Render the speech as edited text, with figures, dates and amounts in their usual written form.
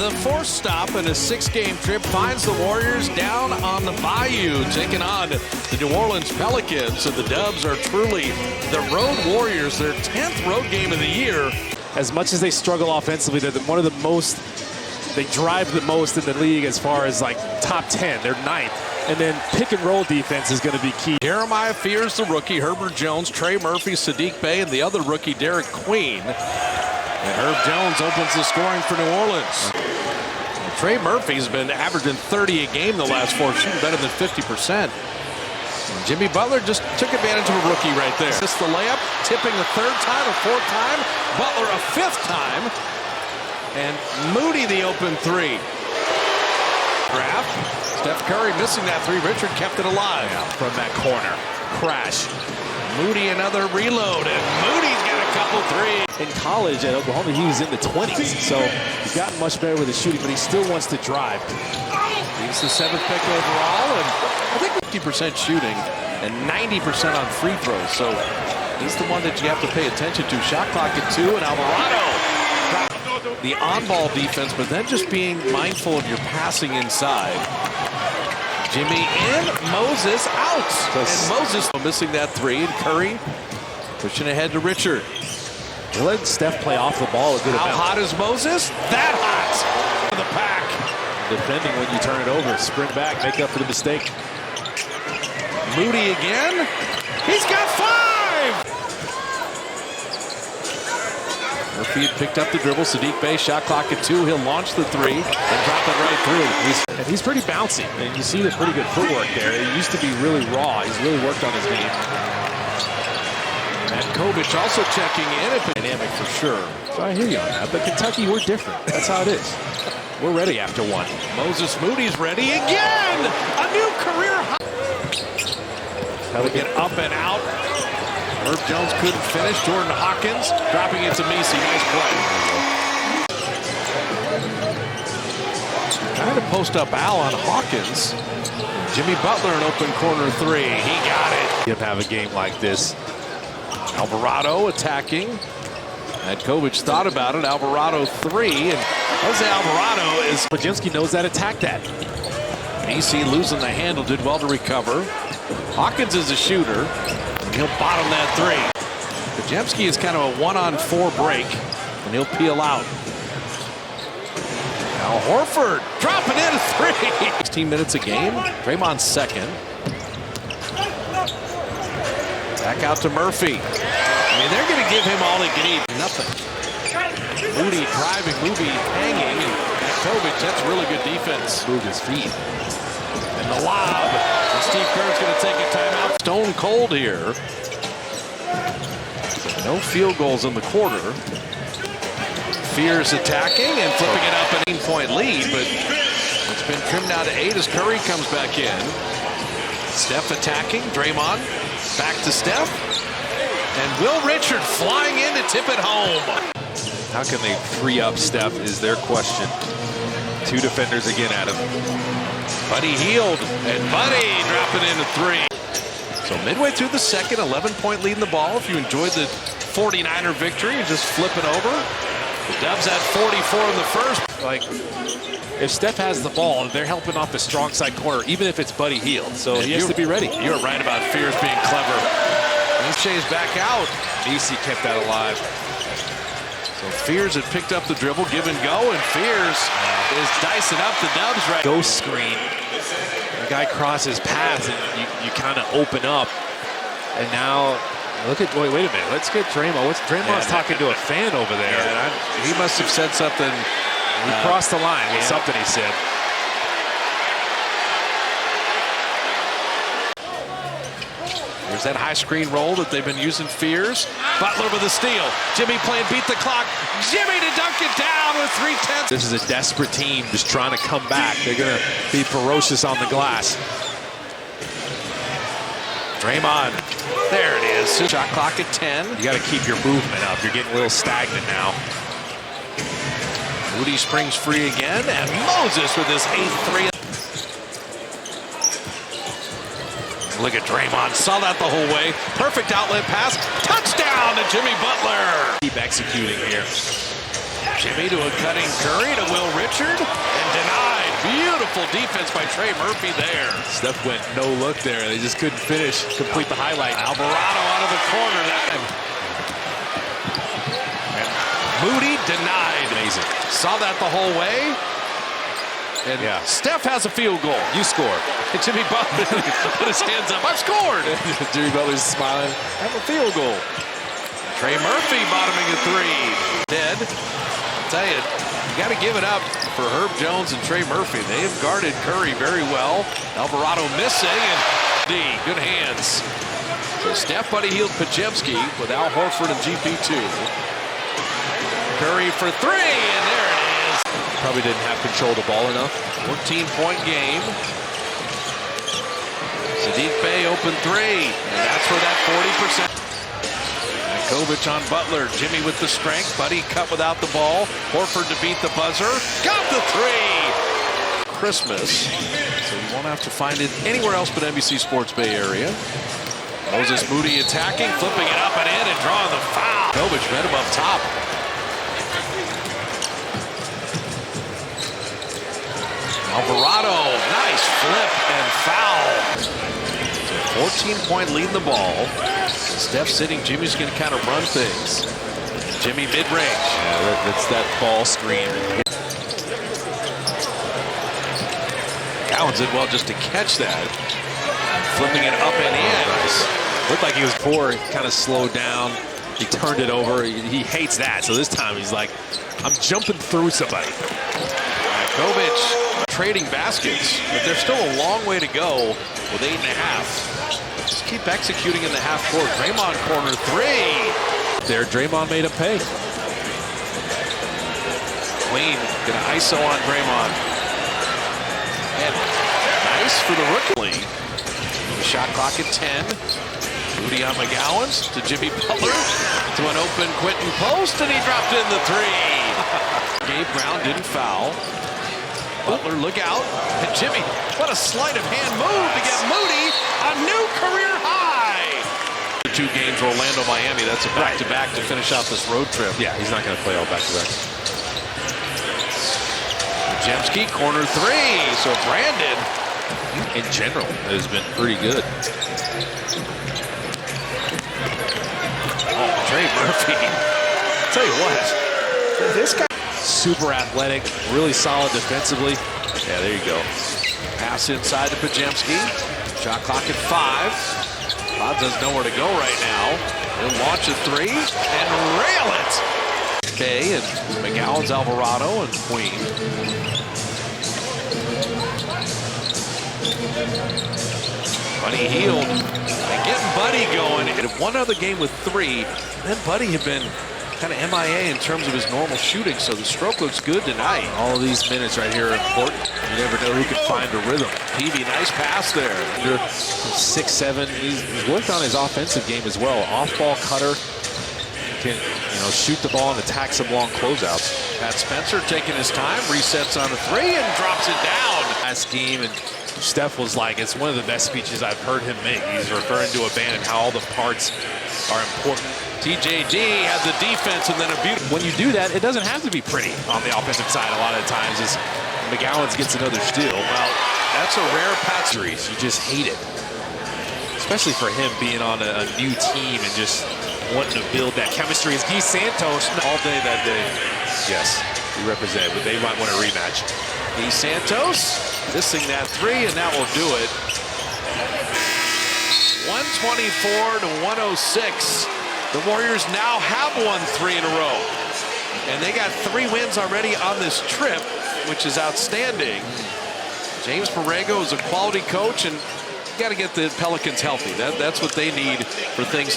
The fourth stop in a six-game trip finds the Warriors down on the Bayou, taking on the New Orleans Pelicans. And the Dubs are truly the road Warriors, their 10th road game of the year. As much as they struggle offensively, they're one of the most, they drive the most in the league as far as like top 10. They're ninth. And then pick and roll defense is going to be key. Jeremiah Fears, the rookie, Herbert Jones, Trey Murphy, Sadiq Bey, and the other rookie, Derek Queen. And Herb Jones opens the scoring for New Orleans. Trey Murphy's been averaging 30 a game the last four, shooting better than 50%. And Jimmy Butler just took advantage of a rookie right there. Just the layup, tipping the third time, a fourth time, Butler a fifth time, and Moody the open three. Grab. Steph Curry missing that three. Richard kept it alive. From that corner. Crash. Moody another reload, and Moody's got a couple threes. In college at Oklahoma, he was in the 20s, so he's gotten much better with his shooting, but he still wants to drive. He's the 7th pick overall, and I think 50% shooting and 90% on free throws. So he's the one that you have to pay attention to. Shot clock at 2, and Alvarado. The on-ball defense, but then just being mindful of your passing inside. Jimmy in, Moses out. And Moses missing that three, and Curry pushing ahead to Richard. They're letting Steph play off the ball a good amount. How hot is Moses? That hot for the pack. Defending when you turn it over. Sprint back, make up for the mistake. Moody again. He's got 5! Murphy had picked up the dribble. Sadiq Bey, shot clock at 2. He'll launch the three and drop it right through. He's pretty bouncy, and you see the pretty good footwork there. He used to be really raw. He's really worked on his game. And Kovic also checking in. Dynamic for sure. So I hear you on that, but Kentucky, we're different. That's how it is. We're ready after one. Moses Moody's ready again. A new career high. Pelican up and out. Herb Jones couldn't finish. Jordan Hawkins dropping it to Messi. Nice play. Trying to post up Al on Hawkins. Jimmy Butler an open corner three. He got it. Him have a game like this. Alvarado attacking. And Kovic thought about it. Alvarado three. And Jose Alvarado is... Podziemski knows that, attack that. Messi losing the handle, did well to recover. Hawkins is a shooter. He'll bottom that three. Podziemski is kind of a 1-on-4 break, and he'll peel out. Now Horford dropping in a three. 16 minutes a game. Draymond's second. Back out to Murphy. I mean, they're going to give him all he can eat. Nothing. Moody driving, Moody hanging. And Kovic, that's really good defense. Move his feet. And the lob. And Steve Kerr's going to take a timeout. Stone cold here. No field goals in the quarter. Fears attacking and flipping it up an 8-point lead, but it's been trimmed down to 8 as Curry comes back in. Steph attacking. Draymond back to Steph. And Will Richard flying in to tip it home. How can they free up Steph is their question. 2 defenders again at him. Buddy Hield, and Buddy dropping in a three. So midway through the second, 11-point lead in the ball. If you enjoyed the 49er victory, you just flip it over. The Dubs at 44 in the first. Like, if Steph has the ball, they're helping off the strong side corner, even if it's Buddy Hield. So he has to be ready. You're right about Fears being clever. Shay's back out. Messi kept that alive. So Fears had picked up the dribble, give and go, and Fears is dicing up the Dubs right. Ghost screen. The guy crosses paths, and you kind of open up. And now, look at, wait a minute. Let's get Draymond. Draymond's talking to a fan over there. Yeah, he must have said something. He crossed the line with something he said. There's that high screen roll that they've been using. Fears. Butler with a steal. Jimmy playing beat the clock. Jimmy to dunk it down with 3:10. This is a desperate team just trying to come back. They're going to be ferocious on the glass. Draymond. There it is. Shot clock at 10. You got to keep your movement up. You're getting a little stagnant now. Moody springs free again, and Moses with his 8th three. Look at Draymond, saw that the whole way. Perfect outlet pass, touchdown to Jimmy Butler. Keep executing here. Jimmy to a cutting Curry to Will Richard, and denied. Beautiful defense by Trey Murphy there. Steph went no look there. They just couldn't complete the highlight. Alvarado out of the corner. And Moody denied. Amazing. Saw that the whole way. And Steph has a field goal. You score. And Jimmy Butler put his hands up. I've scored. Jimmy Butler's smiling. Have a field goal. Trey Murphy bottoming a three. Dead. I'll tell you, you got to give it up for Herb Jones and Trey Murphy. They have guarded Curry very well. Alvarado missing, and D, good hands. So Steph buddy-heeled Pajemski with Al Horford and GP2. Curry for three, and there it is. Probably didn't have control of the ball enough. 14-point game. Saddiq Bey open three, and that's for that 40%. Kovic on Butler. Jimmy with the strength. Buddy cut without the ball. Horford to beat the buzzer. Got the three. Christmas. So you won't have to find it anywhere else but NBC Sports Bay Area. Moses Moody attacking, flipping it up and in and drawing the foul. Kovic met him up top. Alvarado. Nice flip and foul. 14-point lead in the ball. Steph sitting. Jimmy's going to kind of run things. Jimmy mid-range. Yeah, that's that ball screen. Gowans did well just to catch that. Flipping it up and in. Nice. Looked like he was poor. He kind of slowed down. He turned it over. He hates that. So this time he's like, I'm jumping through somebody. Kovic trading baskets, but there's still a long way to go with 8.5. Just keep executing in the half court. Draymond corner three. There, Draymond made him pay. Queen gonna ISO on Draymond. And nice for the rookie. The shot clock at 10. Moody on McGowan's to Jimmy Butler to an open Quentin post, and he dropped in the three. Gabe Brown didn't foul. Butler, look out. And Jimmy, what a sleight of hand move to get Moody a new career high. 2 games, Orlando, Miami. That's a back-to-back to finish out this road trip. Yeah, he's not going to play all back-to-back. Pajemski, corner three. So Brandon, in general, has been pretty good. Oh, Trey Murphy. Tell you what, this guy. Super athletic, really solid defensively. Yeah, there you go. Pass inside to Pajemski. Shot clock at 5. Bob doesn't know where to go right now. He'll launch a three and rail it. Kay and McGowan's, Alvarado and Queen. Buddy healed and getting Buddy going. And one other game with 3. Then Buddy had been kind of MIA in terms of his normal shooting, so the stroke looks good tonight. All of these minutes right here are important. You never know who can find a rhythm. Peavy, nice pass there. 6'7". He's worked on his offensive game as well. Off-ball cutter, can shoot the ball and attack some long closeouts. Pat Spencer taking his time, resets on a 3 and drops it down. Last game, and Steph was like, it's one of the best speeches I've heard him make. He's referring to a band and how all the parts are important. TJD had the defense and then a beautiful. When you do that, it doesn't have to be pretty on the offensive side a lot of times. As McGowan's gets another steal. Well, that's a rare pat series. You just hate it. Especially for him being on a new team and just wanting to build that chemistry. As Guy Santos all day that day. Yes, he represented, but they might want a rematch. Guy Santos missing that 3, and that will do it. 124 to 106. The Warriors now have won 3 in a row. And they got 3 wins already on this trip, which is outstanding. James Borrego is a quality coach, and you got to get the Pelicans healthy. That's what they need for things